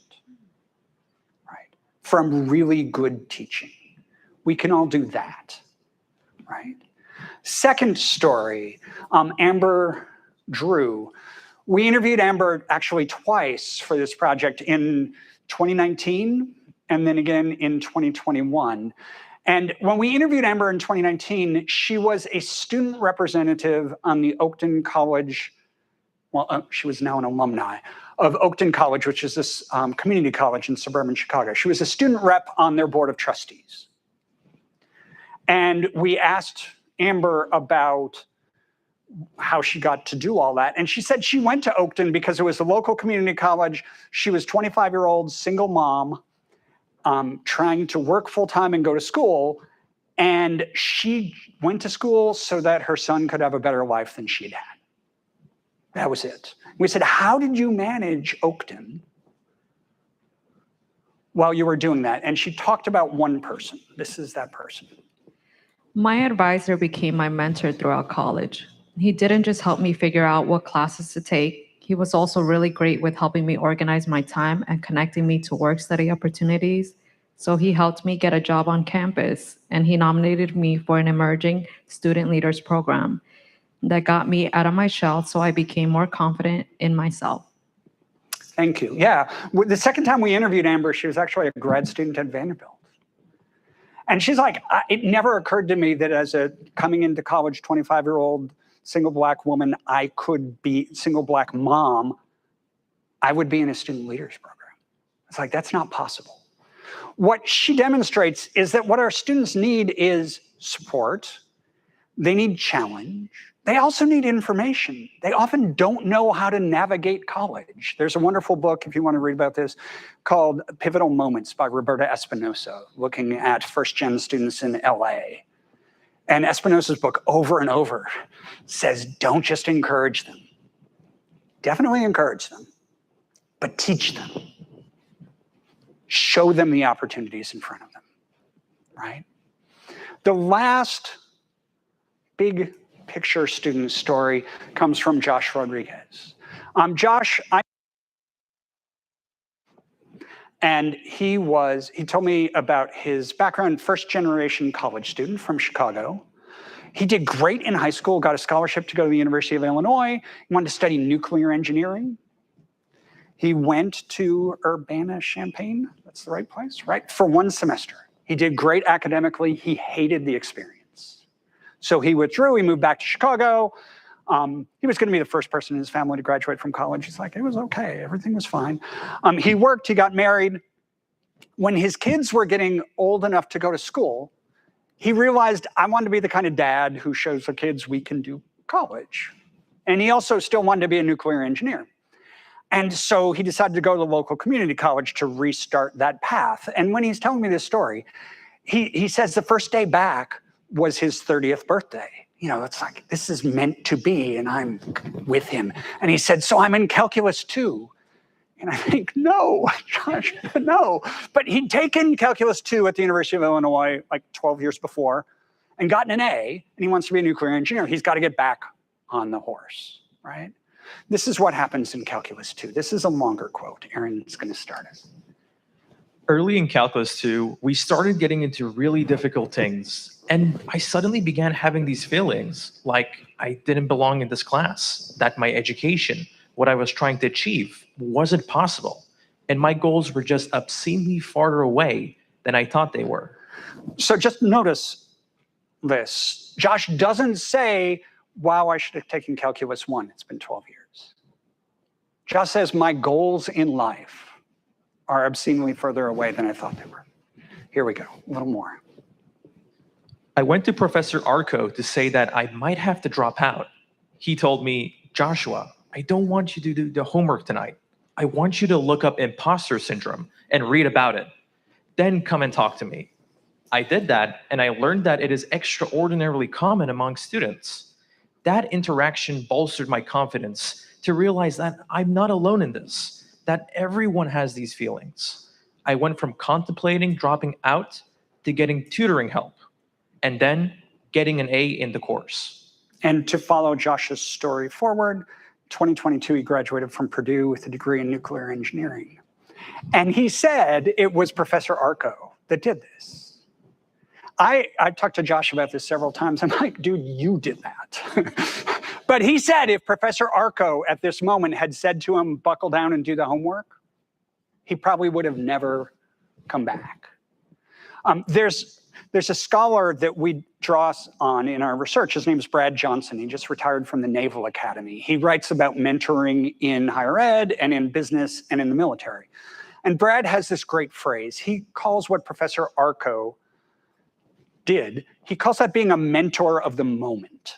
D: right? From really good teaching. We can all do that, right? Second story, Amber Drew. We interviewed Amber actually twice for this project in 2019 and then again in 2021. And when we interviewed Amber in 2019, she was a student representative on the Oakton College, she was now an alumni of Oakton College, which is this community college in suburban Chicago. She was a student rep on their board of trustees. And we asked Amber about how she got to do all that. And she said she went to Oakton because it was a local community college. She was 25-year-old single mom trying to work full-time and go to school. And she went to school so that her son could have a better life than she'd had. That was it. We said, how did you manage Oakton while you were doing that? And she talked about one person. This is that person.
E: My advisor became my mentor throughout college. He didn't just help me figure out what classes to take. He was also really great with helping me organize my time and connecting me to work study opportunities. So he helped me get a job on campus, and he nominated me for an emerging student leaders program that got me out of my shell, so I became more confident in myself.
D: Thank you. Yeah, the second time we interviewed Amber, she was actually a grad student at Vanderbilt. And she's like, it never occurred to me that as a coming into college 25-year-old single Black woman, I could be single Black mom, I would be in a student leaders program. It's like, that's not possible. What she demonstrates is that what our students need is support. They need challenge. They also need information. They often don't know how to navigate college. There's a wonderful book, if you want to read about this, called Pivotal Moments by Roberta Espinosa, looking at first-gen students in LA. And Espinosa's book over and over says, don't just encourage them. Definitely encourage them, but teach them. show them the opportunities in front of them, right? The last big picture student story comes from Josh Rodriguez. Josh, and he told me about his background, first generation college student from Chicago. He did great in high school, got a scholarship to go to the University of Illinois. He wanted to study nuclear engineering. He went to Urbana-Champaign, that's the right place, right? For 1 semester. He did great academically. He hated the experience. So he withdrew, he moved back to Chicago. He was gonna be the first person in his family to graduate from college. He's like, it was okay, everything was fine. He worked, he got married. When his kids were getting old enough to go to school, he realized, I wanted to be the kind of dad who shows the kids we can do college. And he also still wanted to be a nuclear engineer. And so he decided to go to the local community college to restart that path. And when he's telling me this story, he says the first day back was his 30th birthday. You know, it's like, this is meant to be, and I'm with him. And he said, so I'm in calculus 2. And I think, no, Josh, no. But he'd taken calculus 2 at the University of Illinois like 12 years before and gotten an A, and he wants to be a nuclear engineer. He's got to get back on the horse, right? This is what happens in calculus 2. This is a longer quote. Aaron's going to start it.
F: Early in calculus 2, we started getting into really difficult things, and I suddenly began having these feelings like I didn't belong in this class, that my education, what I was trying to achieve, wasn't possible, and my goals were just obscenely farther away than I thought they were.
D: So just notice this. Josh doesn't say, wow, I should have taken calculus 1. It's been 12 years. Josh says, my goals in life are obscenely further away than I thought they were. Here we go, a little more.
F: I went to Professor Arco to say that I might have to drop out. He told me, Joshua, I don't want you to do the homework tonight. I want you to look up imposter syndrome and read about it. Then come and talk to me. I did that, and I learned that it is extraordinarily common among students. That interaction bolstered my confidence to realize that I'm not alone in this, that everyone has these feelings. I went from contemplating dropping out to getting tutoring help, and then getting an A in the course.
D: And to follow Josh's story forward, 2022, he graduated from Purdue with a degree in nuclear engineering. And he said it was Professor Arco that did this. I talked to Josh about this several times. I'm like, dude, you did that. But he said if Professor Arco at this moment had said to him, buckle down and do the homework, he probably would have never come back. There's a scholar that we draw on in our research. His name is Brad Johnson. He just retired from the Naval Academy. He writes about mentoring in higher ed and in business and in the military. And Brad has this great phrase. He calls what Professor Arco did, he calls that being a mentor of the moment.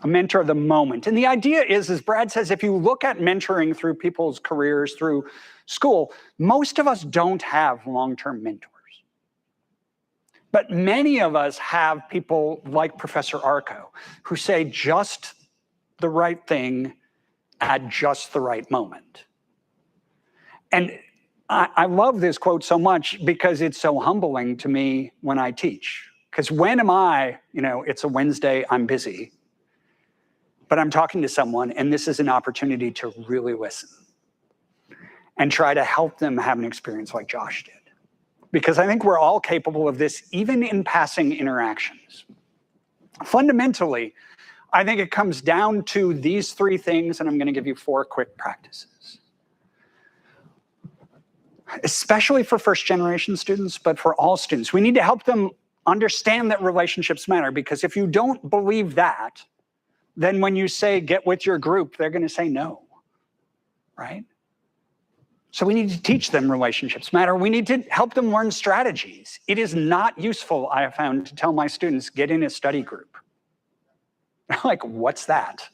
D: A mentor of the moment. And the idea is, as Brad says, if you look at mentoring through people's careers, through school, most of us don't have long-term mentors. But many of us have people like Professor Arco who say just the right thing at just the right moment. And I love this quote so much because it's so humbling to me when I teach. Because when am I, it's a Wednesday, I'm busy, but I'm talking to someone and this is an opportunity to really listen and try to help them have an experience like Josh did. Because I think we're all capable of this, even in passing interactions. Fundamentally, I think it comes down to these 3 things, and I'm going to give you 4 quick practices. Especially for first-generation students, but for all students. We need to help them understand that relationships matter, because if you don't believe that, then when you say get with your group, they're going to say no, right? So we need to teach them relationships matter. We need to help them learn strategies. It is not useful, I have found, to tell my students, get in a study group. They're like, what's that?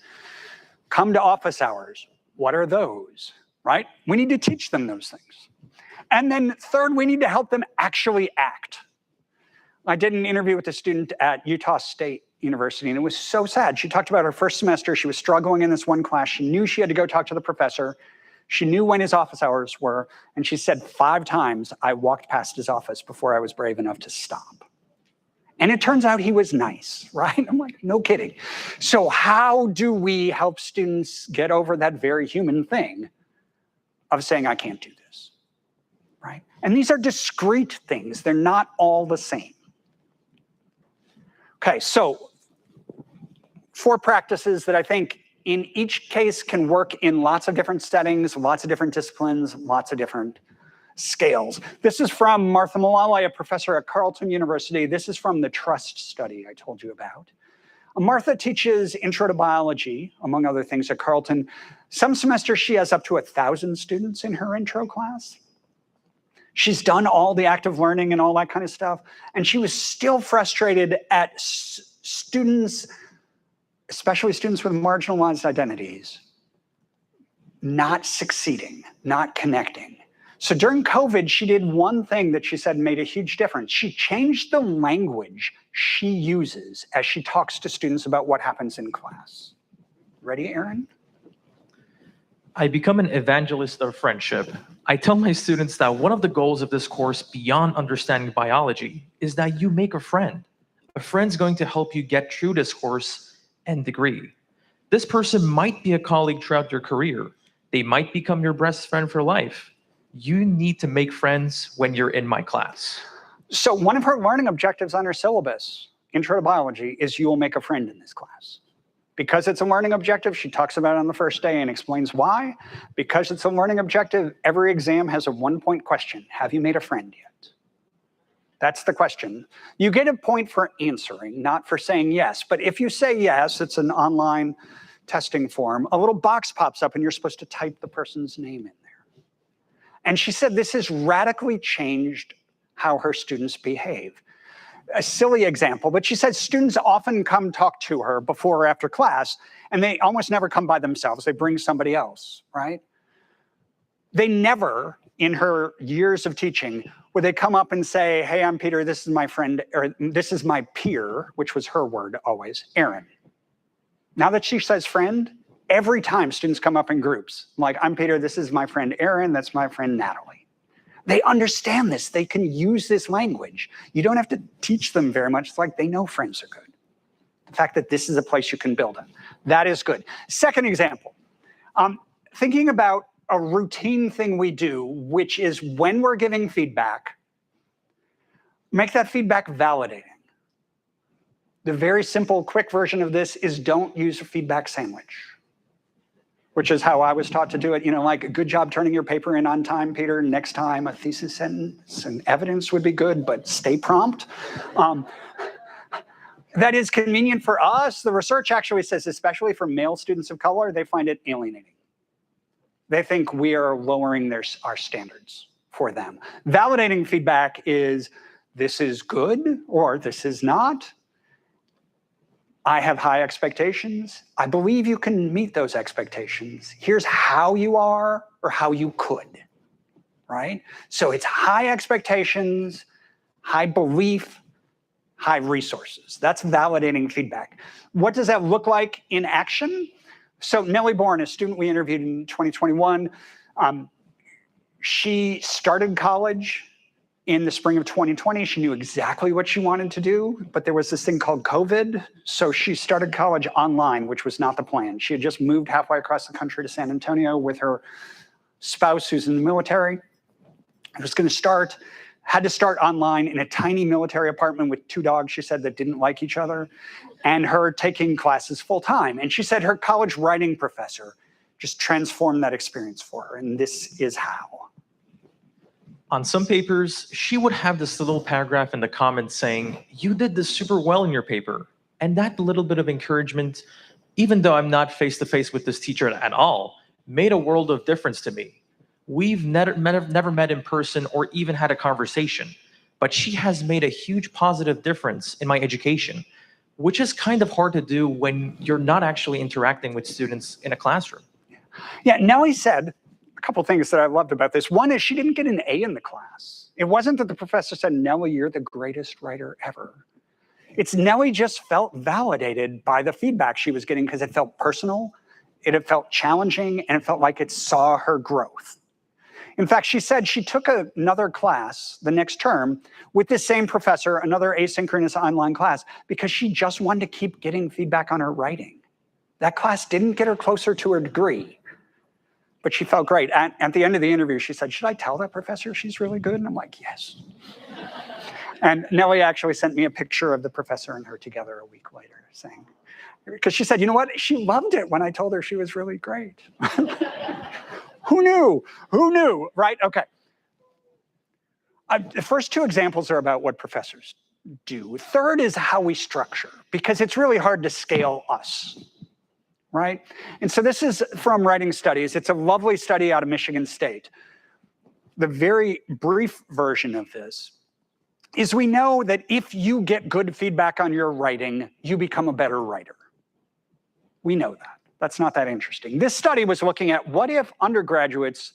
D: Come to office hours. What are those, right? We need to teach them those things. And then third, we need to help them actually act. I did an interview with a student at Utah State University, and it was so sad. She talked about her first semester. She was struggling in this one class. She knew she had to go talk to the professor. She knew when his office hours were, and she said 5 times I walked past his office before I was brave enough to stop. And it turns out he was nice, right? I'm like, no kidding. So how do we help students get over that very human thing of saying, I can't do this, right? And these are discrete things. They're not all the same. Okay, so 4 practices that I think in each case can work in lots of different settings, lots of different disciplines, lots of different scales. This is from Martha Mullally, a professor at Carleton University. This is from the trust study I told you about. Martha teaches intro to biology, among other things, at Carleton. Some semesters she has up to 1,000 students in her intro class. She's done all the active learning and all that kind of stuff. And she was still frustrated at students, especially students with marginalized identities, not succeeding, not connecting. So during COVID, she did one thing that she said made a huge difference. She changed the language she uses as she talks to students about what happens in class. Ready, Aaron?
F: I become an evangelist of friendship. I tell my students that one of the goals of this course beyond understanding biology is that you make a friend. A friend's going to help you get through this course and degree. This person might be a colleague throughout your career. They might become your best friend for life. You need to make friends when you're in my class.
D: So one of her learning objectives on her syllabus, Intro to Biology, is you will make a friend in this class. Because it's a learning objective, she talks about it on the first day and explains why. Because it's a learning objective, every exam has a 1-point question. Have you made a friend yet? That's the question. You get a point for answering, not for saying yes. But if you say yes, it's an online testing form, a little box pops up and you're supposed to type the person's name in there. And she said this has radically changed how her students behave. A silly example, but she said students often come talk to her before or after class, and they almost never come by themselves. They bring somebody else, right? They never, in her years of teaching, would they come up and say, hey, I'm Peter, this is my friend, or this is my peer, which was her word always, Aaron. Now that she says friend, every time students come up in groups, like, I'm Peter, this is my friend Aaron, that's my friend Natalie. They understand this. They can use this language. You don't have to teach them very much. It's like they know friends are good. The fact that this is a place you can build in, that is good. Second example, thinking about a routine thing we do, which is when we're giving feedback, make that feedback validating. The very simple, quick version of this is don't use a feedback sandwich, which is how I was taught to do it. You know, like, good job turning your paper in on time, Peter. Next time, a thesis sentence and evidence would be good, but stay prompt. That is convenient for us. The research actually says, especially for male students of color, they find it alienating. They think we are lowering our standards for them. Validating feedback is, this is good or this is not. I have high expectations. I believe you can meet those expectations. Here's how you are or how you could, right? So it's high expectations, high belief, high resources. That's validating feedback. What does that look like in action? So Nellie Bourne, a student we interviewed in 2021, she started college in the spring of 2020. She knew exactly what she wanted to do, but there was this thing called COVID. So she started college online, which was not the plan. She had just moved halfway across the country to San Antonio with her spouse who's in the military. It was going to start, had to start online in a tiny military apartment with 2 dogs, she said, that didn't like each other, and her taking classes full time. And she said her college writing professor just transformed that experience for her. And this is how.
F: On some papers, she would have this little paragraph in the comments saying, you did this super well in your paper. And that little bit of encouragement, even though I'm not face-to-face with this teacher at all, made a world of difference to me. We've never met in person or even had a conversation, but she has made a huge positive difference in my education, which is kind of hard to do when you're not actually interacting with students in a classroom.
D: Yeah, Nellie said, couple things that I loved about this. One is she didn't get an A in the class. It wasn't that the professor said, Nellie, you're the greatest writer ever. It's Nellie just felt validated by the feedback she was getting because it felt personal. it had felt challenging, and it felt like it saw her growth. In fact, she said she took another class the next term with this same professor, another asynchronous online class, because she just wanted to keep getting feedback on her writing. That class didn't get her closer to her degree, but she felt great. At the end of the interview, she said, "Should I tell that professor she's really good?" And I'm like, "Yes." And Nellie actually sent me a picture of the professor and her together a week later, saying, because she said, "You know what? She loved it when I told her she was really great." Who knew? Who knew? Right? Okay. The first two examples are about what professors do. Third is how we structure, because it's really hard to scale us, right? And so this is from Writing Studies. It's a lovely study out of Michigan State. The very brief version of this is we know that if you get good feedback on your writing, you become a better writer. We know that. That's not that interesting. This study was looking at what if undergraduates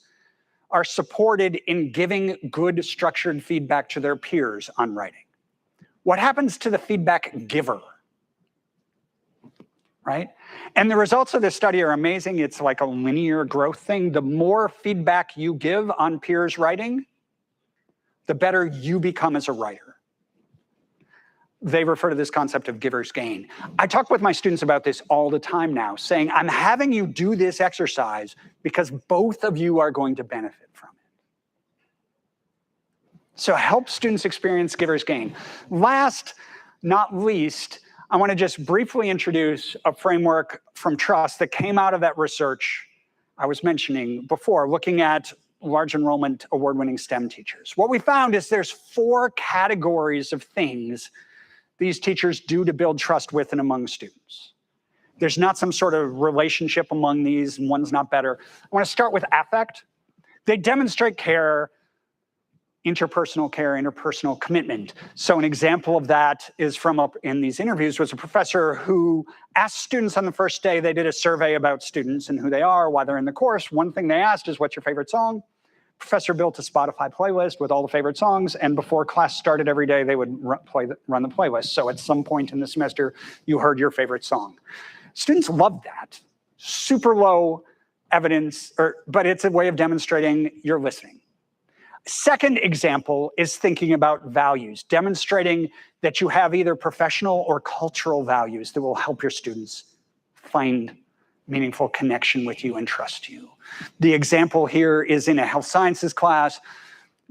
D: are supported in giving good structured feedback to their peers on writing. What happens to the feedback giver? Right? And the results of this study are amazing. It's like a linear growth thing. The more feedback you give on peers' writing, the better you become as a writer. They refer to this concept of giver's gain. I talk with my students about this all the time now, saying, I'm having you do this exercise because both of you are going to benefit from it. So help students experience giver's gain. Last, not least, I want to just briefly introduce a framework from Trust that came out of that research I was mentioning before, looking at large enrollment award-winning STEM teachers. What we found is there's 4 categories of things these teachers do to build trust with and among students. There's not some sort of relationship among these, and one's not better. I want to start with affect. They demonstrate care, interpersonal commitment. So an example of that is from up in these interviews was a professor who asked students on the first day, they did a survey about students and who they are, why they're in the course. One thing they asked is, what's your favorite song? Professor built a Spotify playlist with all the favorite songs, and before class started every day, they would run the playlist. So at some point in the semester, you heard your favorite song. Students loved that. Super low evidence, but it's a way of demonstrating you're listening. Second example is thinking about values, demonstrating that you have either professional or cultural values that will help your students find meaningful connection with you and trust you. The example here is in a health sciences class,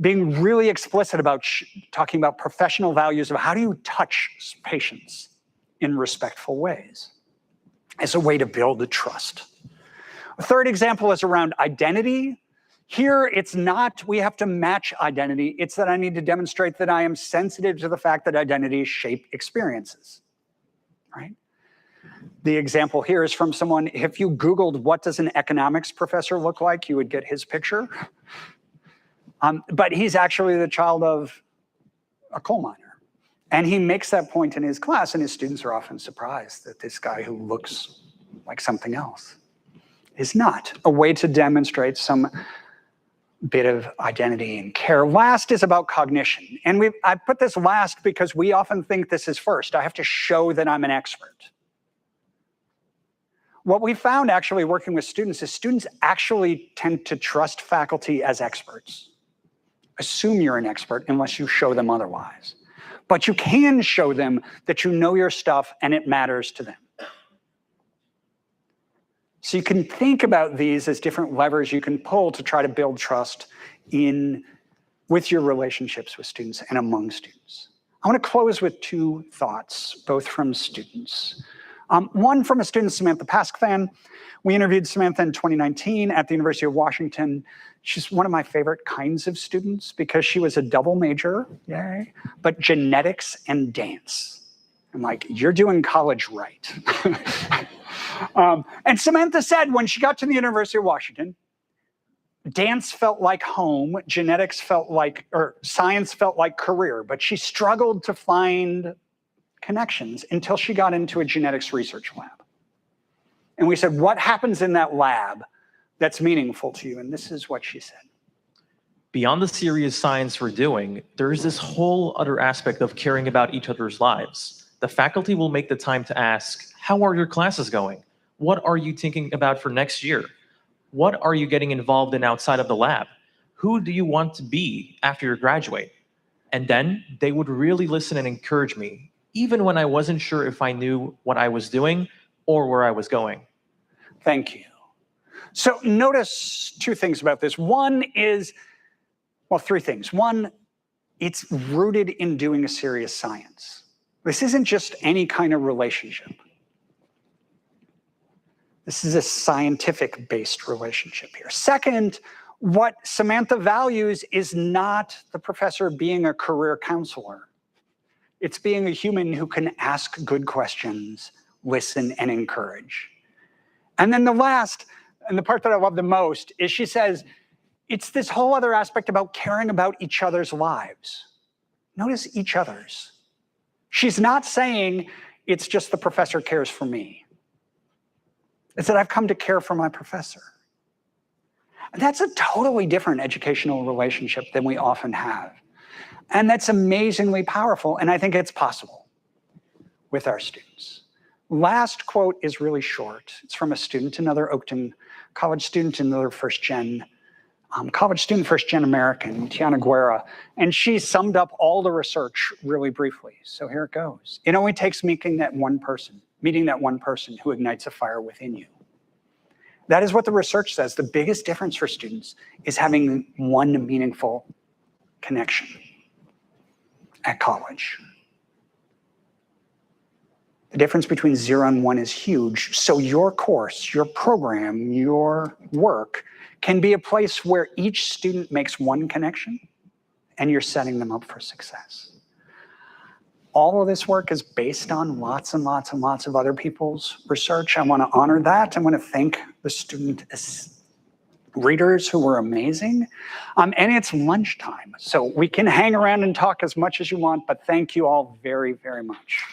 D: being really explicit about talking about professional values of how do you touch patients in respectful ways as a way to build the trust. A third example is around identity. Here, it's not we have to match identity. It's that I need to demonstrate that I am sensitive to the fact that identities shape experiences, right? The example here is from someone, if you Googled what does an economics professor look like, you would get his picture. But he's actually the child of a coal miner. And he makes that point in his class, and his students are often surprised that this guy who looks like something else is not. A way to demonstrate some bit of identity and care. Last is about cognition. And I put this last because we often think this is first. I have to show that I'm an expert. What we found actually working with students is students actually tend to trust faculty as experts. Assume you're an expert unless you show them otherwise. But you can show them that you know your stuff and it matters to them. So you can think about these as different levers you can pull to try to build trust with your relationships with students and among students. I want to close with 2 thoughts, both from students. One from a student, Samantha Paskvan. We interviewed Samantha in 2019 at the University of Washington. She's one of my favorite kinds of students because she was a double major, yay, but genetics and dance. I'm like, you're doing college right. And Samantha said when she got to the University of Washington, dance felt like home, genetics felt like, or science felt like career, but she struggled to find connections until she got into a genetics research lab. And we said, what happens in that lab that's meaningful to you? And this is what she said.
F: Beyond the serious science we're doing, there's this whole other aspect of caring about each other's lives. The faculty will make the time to ask, how are your classes going? What are you thinking about for next year? What are you getting involved in outside of the lab? Who do you want to be after you graduate? And then they would really listen and encourage me, even when I wasn't sure if I knew what I was doing or where I was going.
D: Thank you. So notice two things about this. One is, well, three things. One, it's rooted in doing a serious science. This isn't just any kind of relationship. This is a scientific-based relationship here. Second, what Samantha values is not the professor being a career counselor. It's being a human who can ask good questions, listen, and encourage. And then the last, and the part that I love the most, is she says, it's this whole other aspect about caring about each other's lives. Notice each other's. She's not saying it's just the professor cares for me. It's that I've come to care for my professor. And that's a totally different educational relationship than we often have. And that's amazingly powerful, and I think it's possible with our students. Last quote is really short. It's from a student, another Oakton college student, another first-gen American, Tiana Guerra, and she summed up all the research really briefly. So here it goes. It only takes meeting that one person who ignites a fire within you. That is what the research says. The biggest difference for students is having one meaningful connection at college. The difference between 0 and 1 is huge. So your course, your program, your work can be a place where each student makes one connection and you're setting them up for success. All of this work is based on lots and lots and lots of other people's research. I want to honor that. I want to thank the student readers who were amazing. And it's lunchtime, so we can hang around and talk as much as you want, but thank you all very, very much.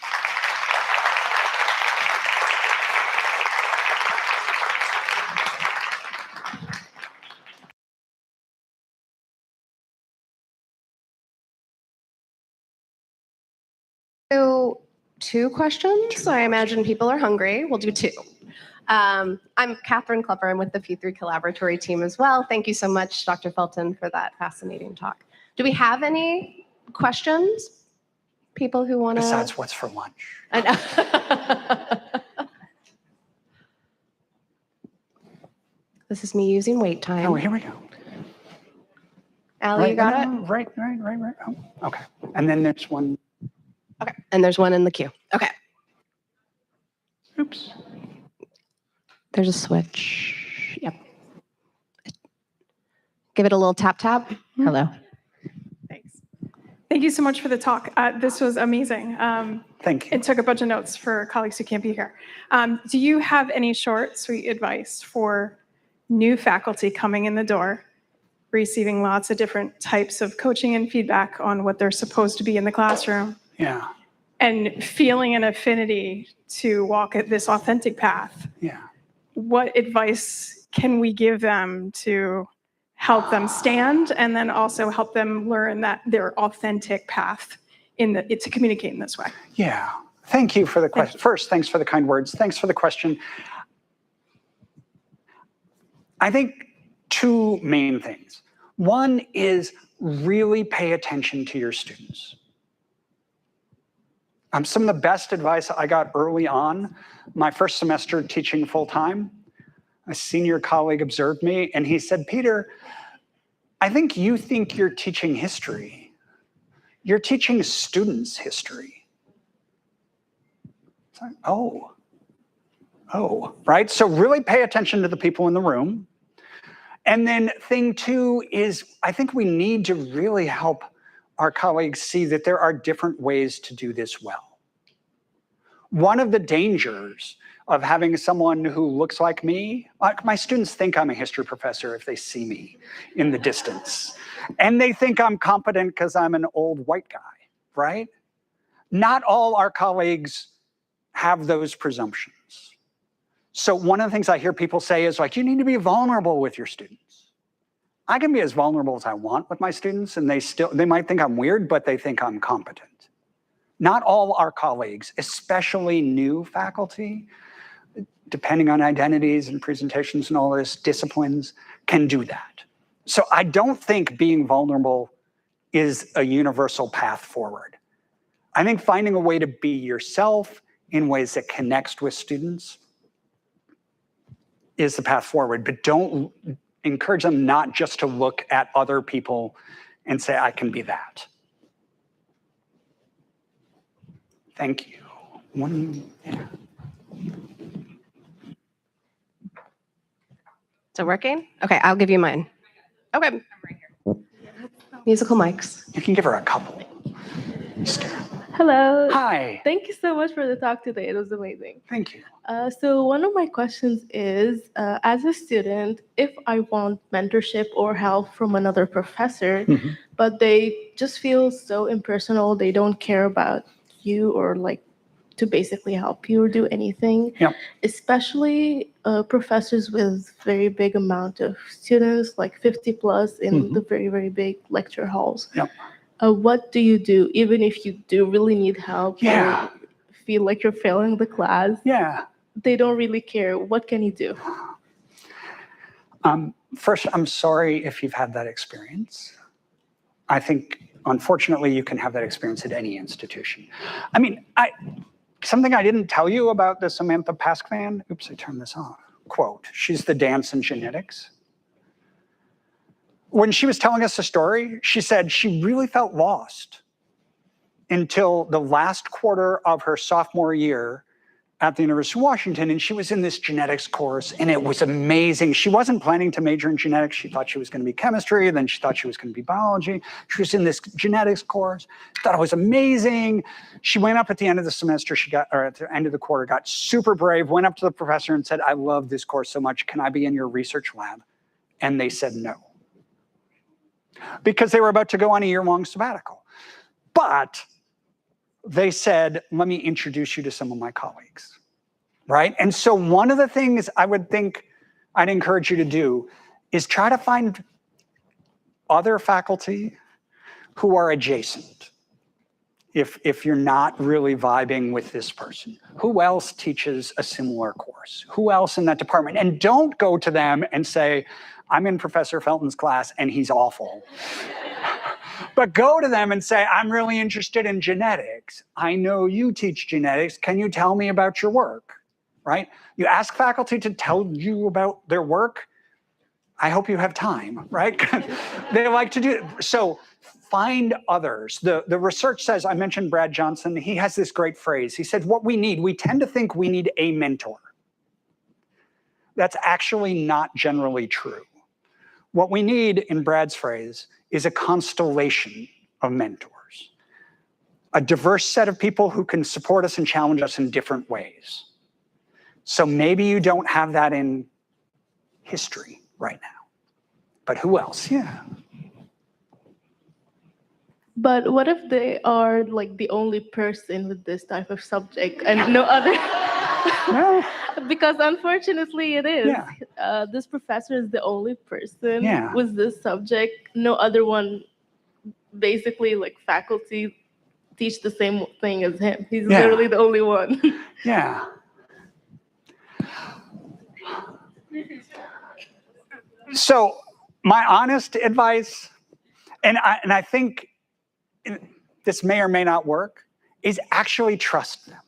G: So 2 questions. I imagine people are hungry. We'll do 2. I'm Catherine Klepper. I'm with the P3 Collaboratory team as well. Thank you so much, Dr. Felten, for that fascinating talk. Do we have any questions? People who want to...
D: Besides what's for lunch.
G: This is me using wait time.
D: Oh, here we go.
G: Allie, you got it?
D: Right. Oh, okay. And then there's one.
G: Okay. And there's one in the queue. Okay.
D: Oops.
G: There's a switch. Yep. Give it a little tap tap. Hello.
H: Thanks. Thank you so much for the talk. This was amazing.
D: Thank you.
H: And took a bunch of notes for colleagues who can't be here. Do you have any short, sweet advice for new faculty coming in the door, receiving lots of different types of coaching and feedback on what they're supposed to be in the classroom?
D: Yeah.
H: And feeling an affinity to walk at this authentic path?
D: Yeah.
H: What advice can we give them to help them stand and then also help them learn that their authentic path to communicate in this way?
D: Yeah. Thank you for the question. First, thanks for the kind words. Thanks for the question. I think 2 main things. One is really pay attention to your students. Some of the best advice I got early on, my first semester teaching full-time, a senior colleague observed me and he said, Peter, I think you think you're teaching history. You're teaching students history. It's like, oh, right? So really pay attention to the people in the room. And then thing 2 is I think we need to really help our colleagues see that there are different ways to do this well. One of the dangers of having someone who looks like me, like my students think I'm a history professor if they see me in the distance. And they think I'm competent because I'm an old white guy, right? Not all our colleagues have those presumptions. So one of the things I hear people say is like, you need to be vulnerable with your students. I can be as vulnerable as I want with my students and they might think I'm weird, but they think I'm competent. Not all our colleagues, especially new faculty, depending on identities and presentations and all this, disciplines can do that. So I don't think being vulnerable is a universal path forward. I think finding a way to be yourself in ways that connects with students is the path forward, but don't encourage them not just to look at other people and say, I can be that. Thank you. Yeah.
G: Is it working? Okay, I'll give you mine. Okay. Musical mics.
D: You can give her a couple.
I: Hello.
D: Hi.
I: Thank you so much for the talk today. It was amazing.
D: Thank you.
I: So one of my questions is, as a student, if I want mentorship or help from another professor, but they just feel so impersonal, they don't care about you or like to basically help you or do anything, especially professors with very big amount of students, like 50 plus in the very, very big lecture halls. What do you do, even if you do really need help or feel like you're failing the class? They don't really care. What can you do?
D: First, I'm sorry if you've had that experience. I think, unfortunately, you can have that experience at any institution. I mean, something I didn't tell you about the Samantha Paskvan, oops, I turned this off, quote, she's the dance in genetics. When she was telling us the story, she said she really felt lost until the last quarter of her sophomore year at the University of Washington, and she was in this genetics course, and it was amazing. She wasn't planning to major in genetics. She thought she was going to be chemistry, then she thought she was going to be biology. She was in this genetics course, thought it was amazing. She went up at the end of the semester, or at the end of the quarter, got super brave, went up to the professor and said, I love this course so much. Can I be in your research lab? And they said no, because they were about to go on a year-long sabbatical. But they said, let me introduce you to some of my colleagues, right? And so one of the things I would think I'd encourage you to do is try to find other faculty who are adjacent. If you're not really vibing with this person, who else teaches a similar course? Who else in that department? And don't go to them and say, I'm in Professor Felten's class and he's awful. But go to them and say, I'm really interested in genetics. I know you teach genetics. Can you tell me about your work, right? You ask faculty to tell you about their work. I hope you have time, right? They like to do it. So find others. The research says, I mentioned Brad Johnson, he has this great phrase. He said, what we need, we tend to think we need a mentor. That's actually not generally true. What we need, in Brad's phrase, is a constellation of mentors, a diverse set of people who can support us and challenge us in different ways. So maybe you don't have that in history right now, but who else? Yeah.
I: But what if they are like the only person with this type of subject and no other?
D: No.
I: Because unfortunately it is.
D: Yeah.
I: This professor is the only person with this subject. No other one, basically like faculty teach the same thing as him. He's literally the only one.
D: Yeah. So my honest advice, and I think this may or may not work, is actually trust them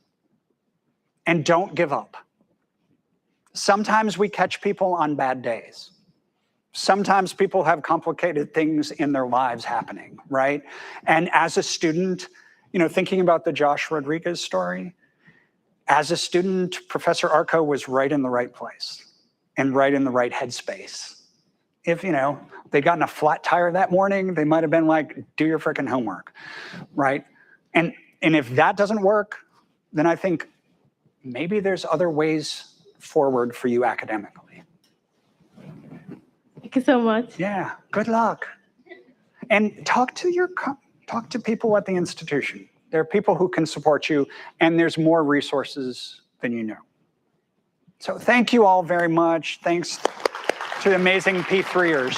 D: and don't give up. Sometimes we catch people on bad days. Sometimes people have complicated things in their lives happening, right? And as a student, thinking about the Josh Rodriguez story, as a student, Professor Arco was right in the right place and right in the right headspace. If, they'd gotten a flat tire that morning, they might have been like, do your freaking homework, right? And if that doesn't work, then I think maybe there's other ways forward for you academically.
I: Thank you so much.
D: Yeah, good luck. And talk to people at the institution. There are people who can support you, and there's more resources than you know. So thank you all very much. Thanks to the amazing P3ers.